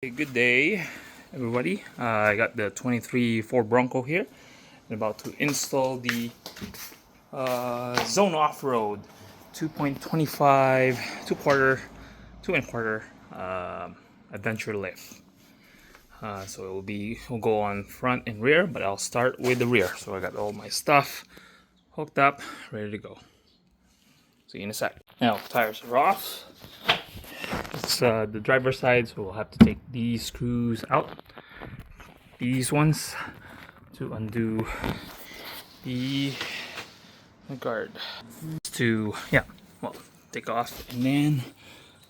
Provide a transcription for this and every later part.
Hey, good day, everybody. I got the 23 Ford Bronco here. I'm about to install the Zone Offroad 2.25, 2.25 adventure lift. So we'll go on front and rear, but I'll start with the rear. So I got all my stuff hooked up, ready to go. See you in a sec. Now tires are off. It's the driver's side, so we'll have to take these screws out. These ones to undo the guard. Take off and then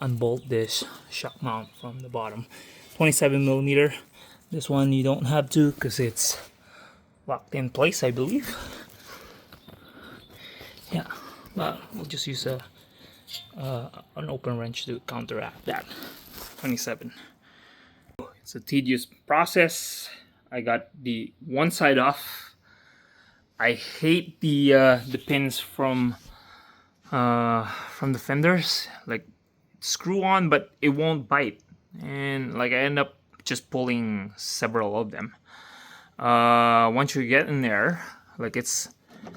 unbolt this shock mount from the bottom. 27mm. This one you don't have to because it's locked in place, I believe. Yeah, but we'll just use an open wrench to counteract that. 27. It's a tedious process. I got the one side off. I hate the pins from the fenders. Like, screw on, but it won't bite, and like I end up just pulling several of them. Once you get in there, like it's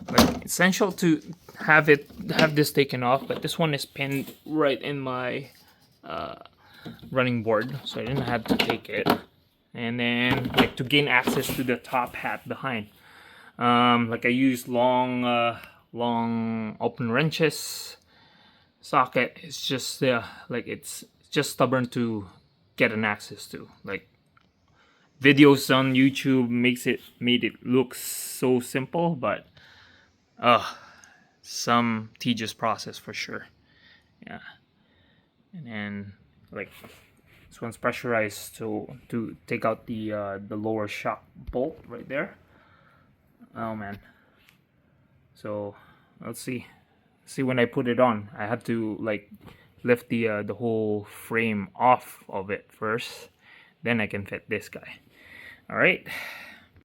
like essential to have this taken off. But this one is pinned right in my running board, so I didn't have to take it. And then, like, to gain access to the top hat behind, like I used long open wrenches. Socket is just like it's just stubborn to get an access to. Like, videos on YouTube made it look so simple, but some tedious process for sure. Yeah. And then, like, this one's pressurized to take out the lower shock bolt right there. Oh man. So let's see when I put it on. I have to like lift the whole frame off of it first, then I can fit this guy. All right,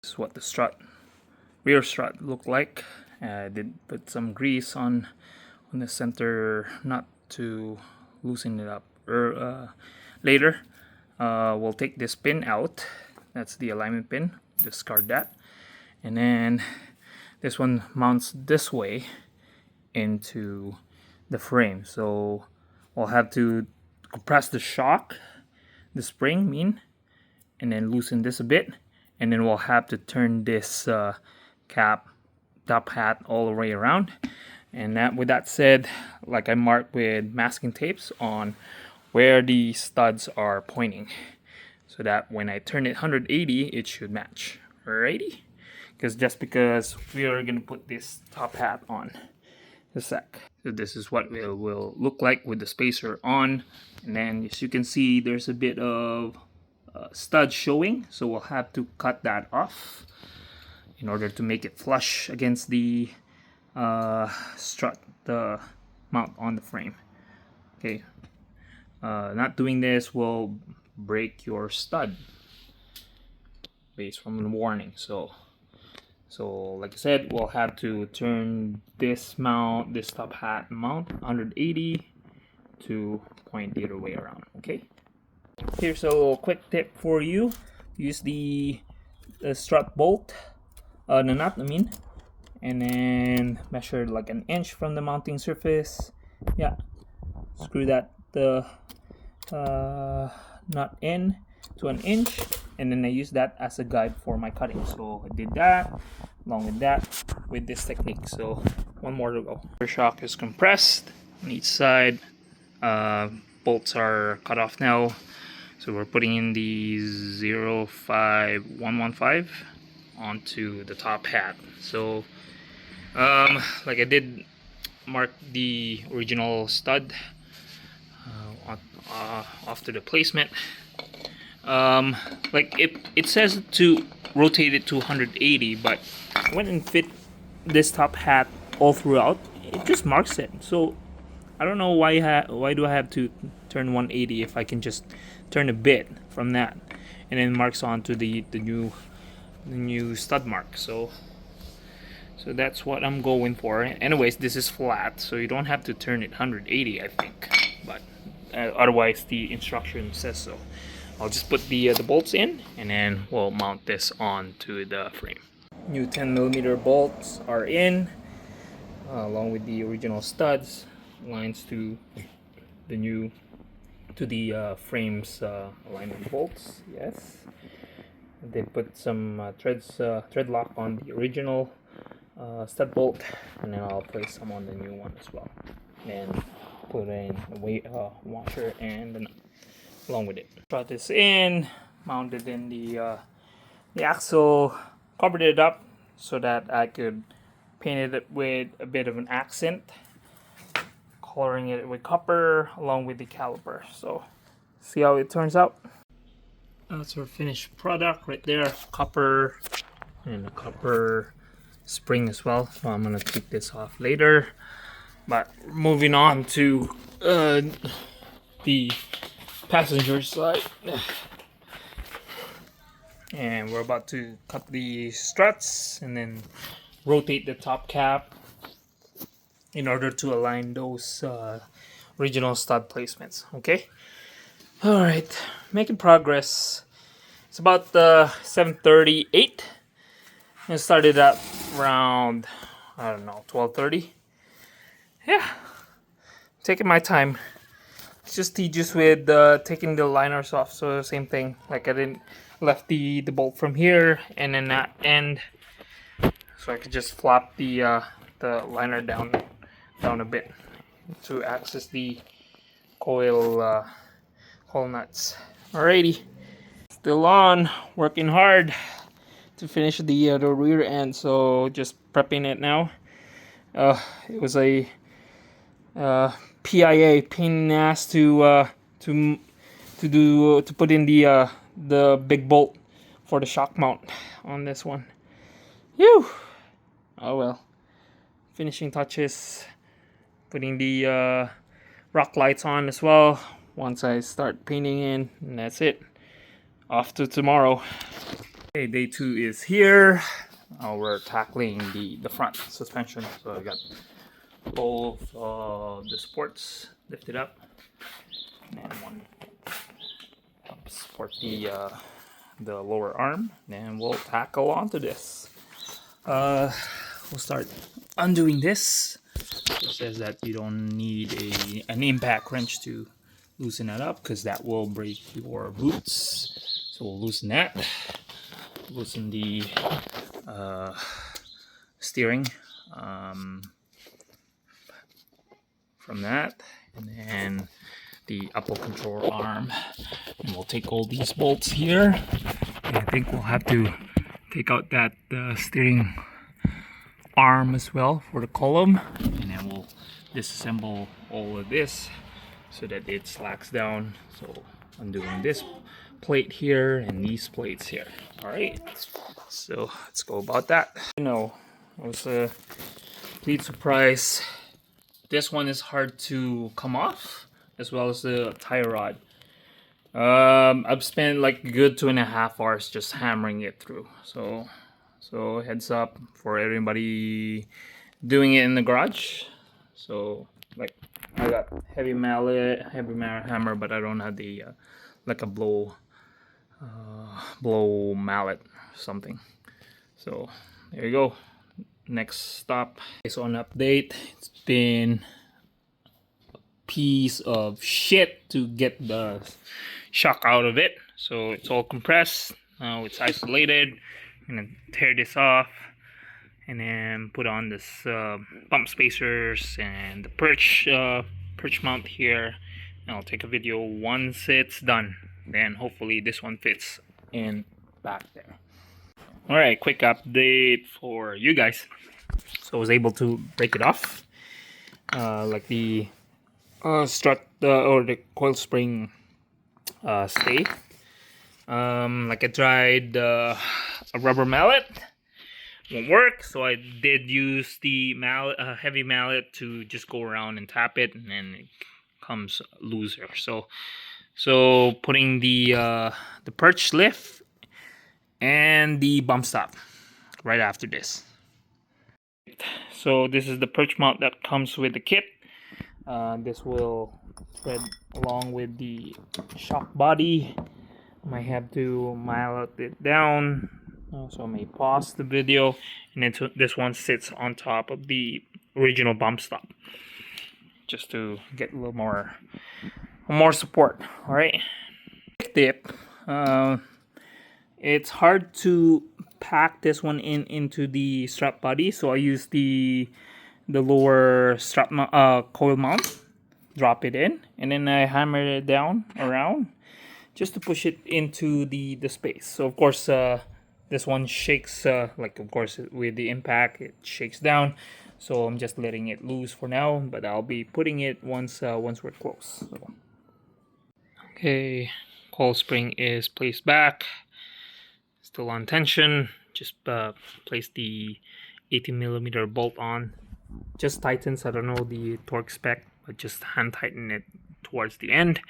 this is what the rear strut looked like. I did put some grease on the center nut to loosen it up later. We'll take this pin out. That's the alignment pin. Discard that. And then this one mounts this way into the frame. So we'll have to compress the shock, the spring, and then loosen this a bit. And then we'll have to turn this top hat all the way around. And with that said, like, I marked with masking tapes on where the studs are pointing, so that when I turn it 180, it should match. Alrighty? Because we are gonna put this top hat on. A sec. So this is what it will look like with the spacer on, and then as you can see, there's a bit of stud showing, so we'll have to cut that off in order to make it flush against the strut, the mount on the frame. Okay. Not doing this will break your stud based from the warning. So like I said, we'll have to turn this top hat mount 180 to point the other way around. Okay. Here's a quick tip for you. Use the strut bolt, the nut, and then measure like an inch from the mounting surface. Yeah. Screw that nut in to an inch, and then I use that as a guide for my cutting. So I did that along with that with this technique. So one more to go. The shock is compressed on each side. Bolts are cut off now, so we're putting in the 05115 onto the top hat. So like I did mark the original stud off to the placement. Like it says to rotate it to 180, but I went and fit this top hat all throughout. It just marks it. So I don't know why do I have to turn 180 if I can just turn a bit from that, and then marks onto the new stud mark. So that's what I'm going for. Anyways, this is flat, so you don't have to turn it 180, I think, but otherwise the instruction says so. I'll just put the bolts in, and then we'll mount this onto the frame. New 10mm bolts are in, along with the original studs, lines to the frame's alignment bolts. Yes, they put some thread lock on the original stud bolt, and then I'll place some on the new one as well. And put in a washer and the nut along with it. Brought this in, mounted in the axle, covered it up so that I could paint it with a bit of an accent, coloring it with copper along with the caliper. So see how it turns out. That's our finished product right there. Copper and a copper spring as well. So I'm gonna take this off later. But moving on to the passenger side, and we're about to cut the struts and then rotate the top cap in order to align those original stud placements. Okay, all right, making progress. It's about 7:38. I started at around, I don't know, 12:30. Yeah, taking my time. It's just tedious with taking the liners off. So same thing, like I didn't left the bolt from here and then that end, so I could just flop the liner down a bit to access the coil nuts. Alrighty, still on, working hard to finish the rear end. So just prepping it now. It was a PIA, pain in the ass to put in the big bolt for the shock mount on this one. Phew. Oh well. Finishing touches, putting the rock lights on as well once I start painting in, and that's it. Off to tomorrow. Okay, day 2 is here. We're tackling the front suspension. So I got both the supports lifted up, and one helps support the lower arm. Then we'll tackle onto this. We'll start undoing this. It says that you don't need an impact wrench to loosen that up, because that will break your boots. So we'll loosen that. Loosen the steering from that, and then the upper control arm, and we'll take all these bolts here, and I think we'll have to take out that steering arm as well for the column, and then we'll disassemble all of this so that it slacks down. So I'm doing this plate here and these plates here. All right, so let's go about that. You know, it was a complete surprise. This one is hard to come off, as well as the tie rod. I've spent like a good 2.5 hours just hammering it through. So heads up for everybody doing it in the garage. So like I got heavy mallet hammer, but I don't have the like a blow mallet or something. So there you go. Next stop. So an update. It's been a piece of shit to get the shock out of it. So it's all compressed. Now it's isolated. I'm gonna tear this off and then put on this bump spacers and the perch mount here. And I'll take a video once it's done. Then hopefully this one fits in back there. Alright, quick update for you guys. So I was able to break it off. Like the strut or the coil spring stay. Like I tried a rubber mallet. Won't work, so I did use the mallet, heavy mallet, to just go around and tap it, and then it comes looser. So putting the perch lift and the bump stop right after this. So this is the perch mount that comes with the kit. This will thread along with the shock body Might have to mile it down. So I may pause the video, and then this one sits on top of the original bump stop, just to get a little more support. All right. Tip. It's hard to pack this one into the strap body, so I use the lower strap coil mount. Drop it in, and then I hammer it down around just to push it into the space. So of course this one shakes, like of course with the impact it shakes down, so I'm just letting it loose for now, but I'll be putting it once we're close. So. Okay, coil spring is placed back, still on tension. Just place the 18mm bolt on. Just tightens, I don't know the torque spec, but just hand tighten it towards the end.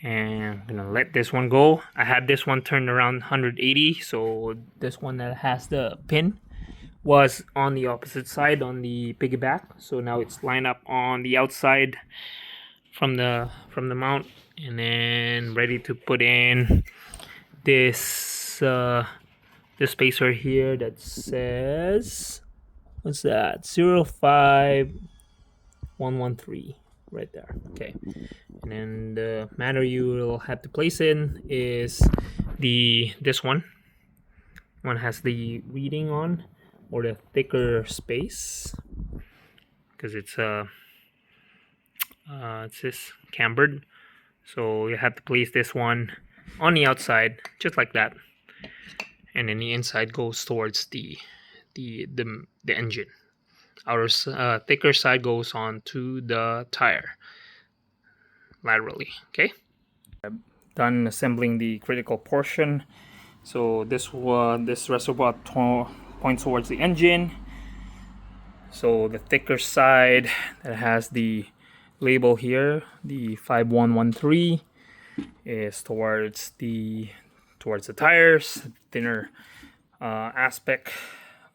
And I'm gonna let this one go. I had this one turned around 180, so this one that has the pin was on the opposite side on the piggyback, so now it's lined up on the outside from the mount, and then ready to put in this this spacer here that says, what's that, 05113 right there. Okay, and then the manner you will have to place in is this one has the reading on, or the thicker space, because it's this cambered, so you have to place this one on the outside just like that, and then the inside goes towards the engine. Our thicker side goes on to the tire laterally. Okay, I'm done assembling the critical portion. So this reservoir points towards the engine. So the thicker side that has the label here, the 5113, is towards the tires. Thinner aspect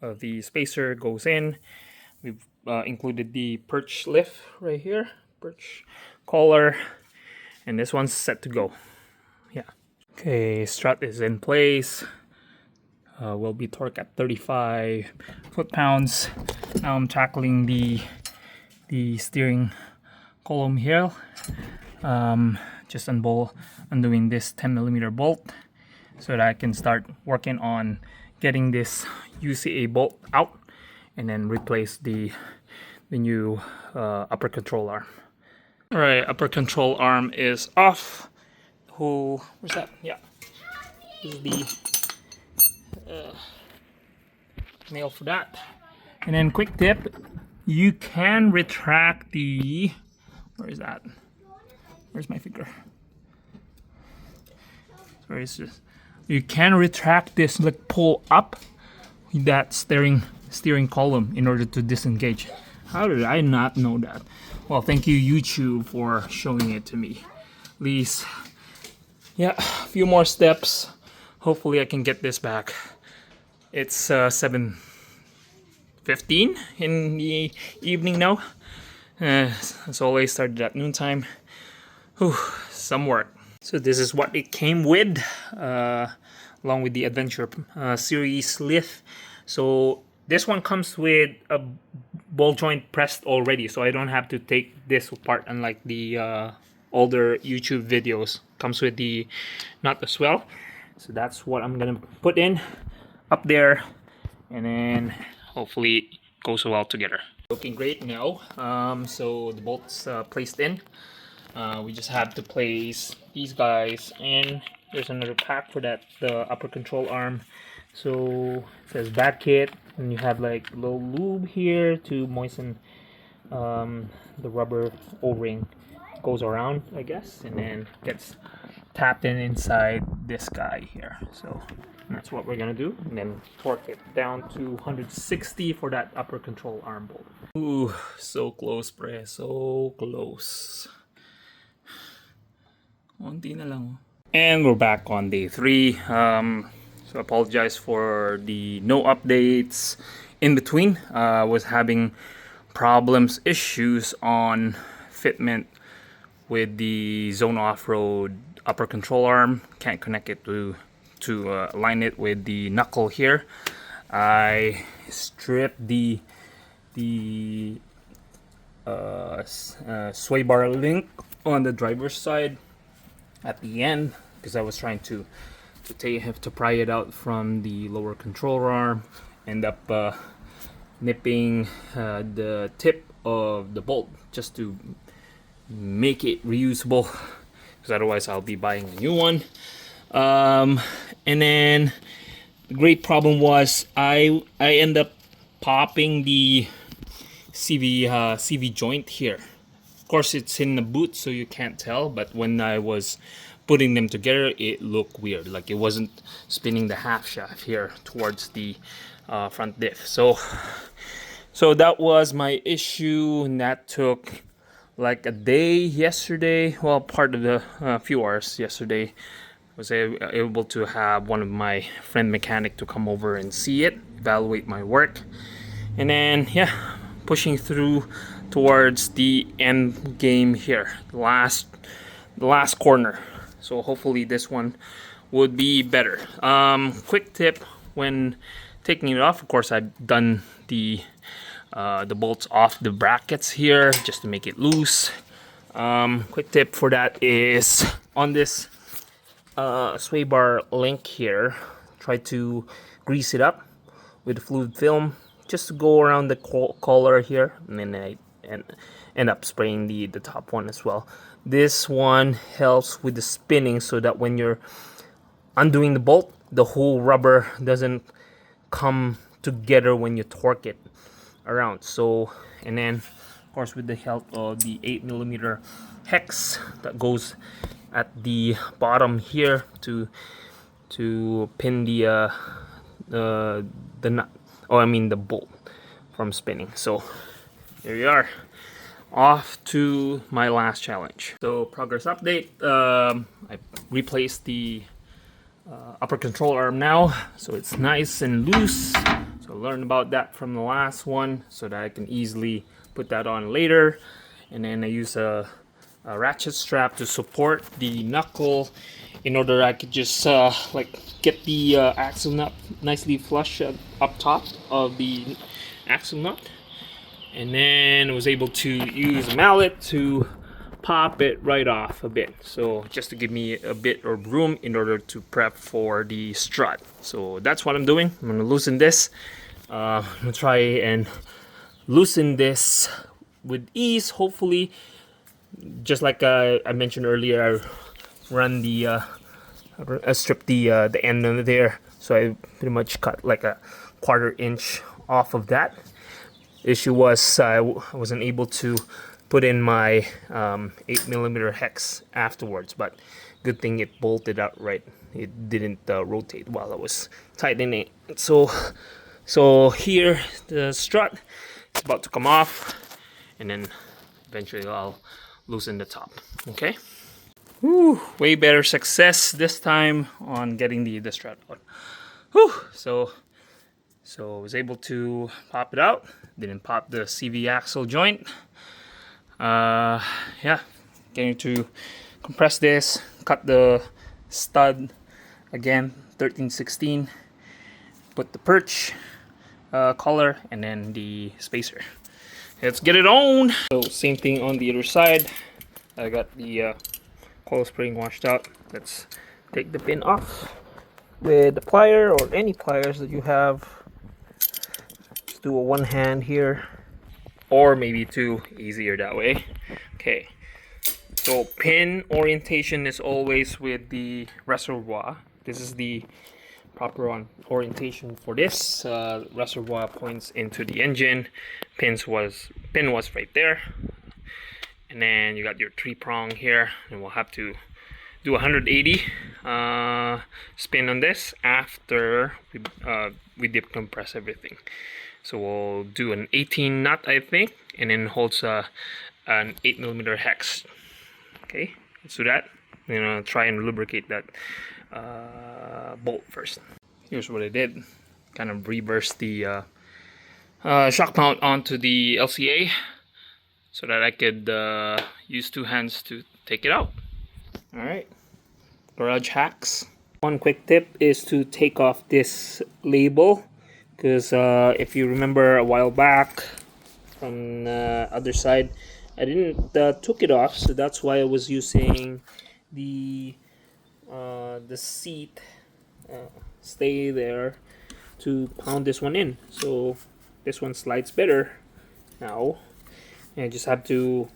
of the spacer goes in. We've included the perch lift right here, perch collar, and this one's set to go. Yeah. Okay, strut is in place. Will be torqued at 35 foot-pounds. Now I'm tackling the steering column here. Just undoing this 10mm bolt so that I can start working on getting this UCA bolt out, and then replace the new upper control arm. All right, upper control arm is off. Where's that? Yeah, this is the nail for that. And then quick tip, you can retract the, where is that? Where's my finger? Sorry, it's just, you can retract this, like pull up that steering column in order to disengage. How did I not know that? Well, thank you YouTube for showing it to me. At least, yeah, a few more steps. Hopefully I can get this back. It's 7:15 in the evening now. As always, started at noontime. Whew, some work. So this is what it came with, along with the Adventure series lift. So this one comes with a ball joint pressed already, so I don't have to take this apart, unlike the older YouTube videos. Comes with the nut as well. So that's what I'm gonna put in up there, and then hopefully it goes well together. Looking great now. So the bolts placed in. We just have to place these guys in. There's another pack for that, the upper control arm. So it says back kit, and you have like a little lube here to moisten the rubber O-ring. Goes around, I guess, and then gets tapped in inside this guy here. So that's what we're gonna do, and then torque it down to 160 for that upper control arm bolt. Ooh, so close, pre, so close. Konti na lang. And we're back on day 3. So apologize for the no updates in between. I was having issues on fitment with the Zone Offroad upper control arm. Can't connect it to align it with the knuckle here. I stripped the sway bar link on the driver's side at the end because I was trying to pry it out from the lower control arm. End up nipping the tip of the bolt just to make it reusable, because otherwise I'll be buying a new one. And then the great problem was I end up popping the CV joint here. Of course, it's in the boot, so you can't tell, but when I was putting them together, it looked weird. Like it wasn't spinning the half shaft here towards the front diff. So that was my issue, and that took like a day yesterday. Well, part of the few hours yesterday. I was able to have one of my friend mechanic to come over and see it, evaluate my work, and then yeah, pushing through towards the end game here, the last corner. So hopefully this one would be better. Quick tip when taking it off, of course I've done the bolts off the brackets here just to make it loose. Quick tip for that is on this sway bar link here, try to grease it up with the fluid film just to go around the collar here, and then I end up spraying the top one as well. This one helps with the spinning so that when you're undoing the bolt, the whole rubber doesn't come together when you torque it around. So, and then of course with the help of the 8mm hex that goes at the bottom here to pin the nut, or I mean the bolt from spinning. So here we are, off to my last challenge. So progress update, I replaced the upper control arm now, so it's nice and loose. So learn about that from the last one so that I can easily put that on later. And then I use a ratchet strap to support the knuckle in order I could just like get the axle nut nicely flush up top of the axle nut. And then I was able to use a mallet to pop it right off a bit, so just to give me a bit of room in order to prep for the strut. So that's what I'm doing. I'm gonna loosen this. I'm gonna try and loosen this with ease, hopefully. Just like I mentioned earlier, I run the I stripped the end under there, so I pretty much cut like a 1/4 inch off of that. Issue was I wasn't able to put in my 8mm hex afterwards, but good thing it bolted out right. It didn't rotate while I was tightening it. So here the strut is about to come off, and then eventually I'll loosen the top. Okay. Whew, way better success this time on getting the strut out. Whew, so I was able to pop it out. Didn't pop the CV axle joint. Yeah, getting to compress this, cut the stud again, 13/16, put the perch collar, and then the spacer. Let's get it on. So same thing on the other side. I got the coil spring washed out. Let's take the pin off with the plier or any pliers that you have. Just do a one hand here, or maybe two, easier that way. Okay, so pin orientation is always with the reservoir. This is the proper orientation for this. Reservoir points into the engine. Pin was right there, and then you got your 3-prong here, and we'll have to do 180 spin on this after we decompress everything. So we'll do an 18 nut, I think, and then holds an 8mm hex. Okay, let's do that. You know, try and lubricate that bolt first. Here's what I did. Kind of reversed the shock mount onto the LCA so that I could use 2 hands to take it out. All right, garage hacks. One quick tip is to take off this label, because if you remember a while back from the other side, I didn't took it off, so that's why I was using the seat stay there to pound this one in. So this one slides better now, and I just have to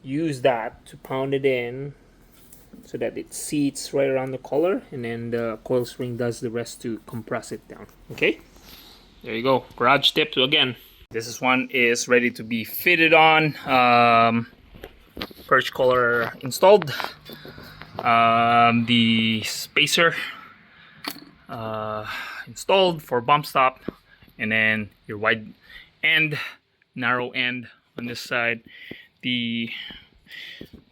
use that to pound it in so that it seats right around the collar, and then the coil spring does the rest to compress it down. Okay, there you go. Garage tip again. This one is ready to be fitted on. Perch collar installed. The spacer installed for bump stop, and then your wide end, narrow end on this side. The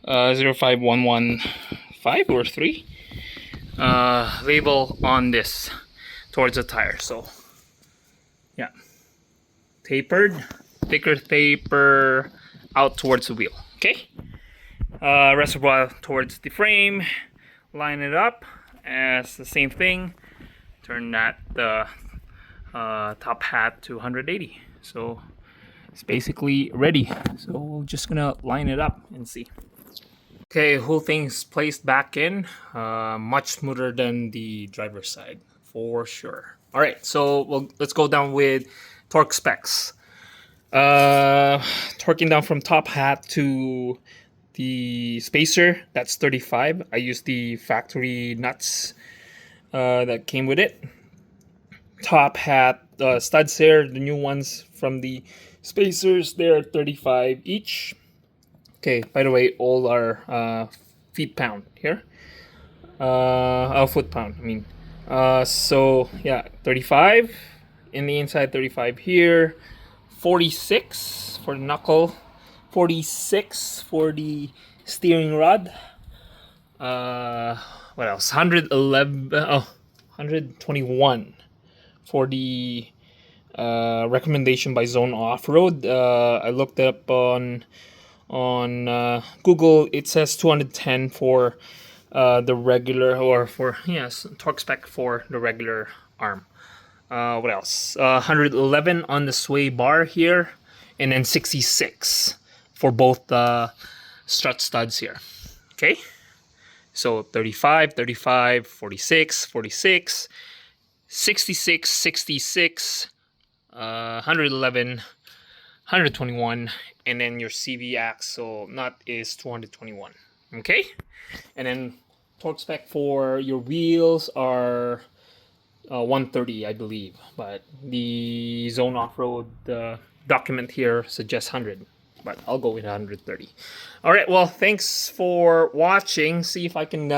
05115 or 3 label on this towards the tire. So yeah, tapered, thicker taper out towards the wheel. Okay, reservoir towards the frame, line it up as the same thing, turn that top hat to 180. So it's basically ready. So we're just gonna line it up and see. Okay, whole thing's placed back in, much smoother than the driver's side for sure. All right, so let's go down with torque specs. Torquing down from top hat to the spacer, that's 35. I used the factory nuts that came with it. Top hat studs here, the new ones from the spacers, they're 35 each. Okay, by the way, all are feet pound here. Foot pound, I mean. So yeah, 35 in the inside, 35 here, 46 for the knuckle, 46 for the steering rod. What else? 121 for the recommendation by Zone Offroad. I looked it up on Google. It says 210 for the regular, or for, yes, torque spec for the regular arm. What else? 111 on the sway bar here, and then 66 for both the strut studs here. Okay, so 35, 35, 46, 46, 66, 66, 111, 121, and then your CV axle nut is 221. Okay, and then torque spec for your wheels are 130, I believe, but the Zone Offroad document here suggests 100, but I'll go with 130. All right, well, thanks for watching. See if I can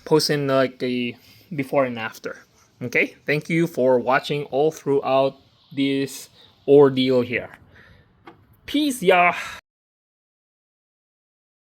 post in like a before and after. Okay, thank you for watching all throughout this ordeal here. Peace, y'all.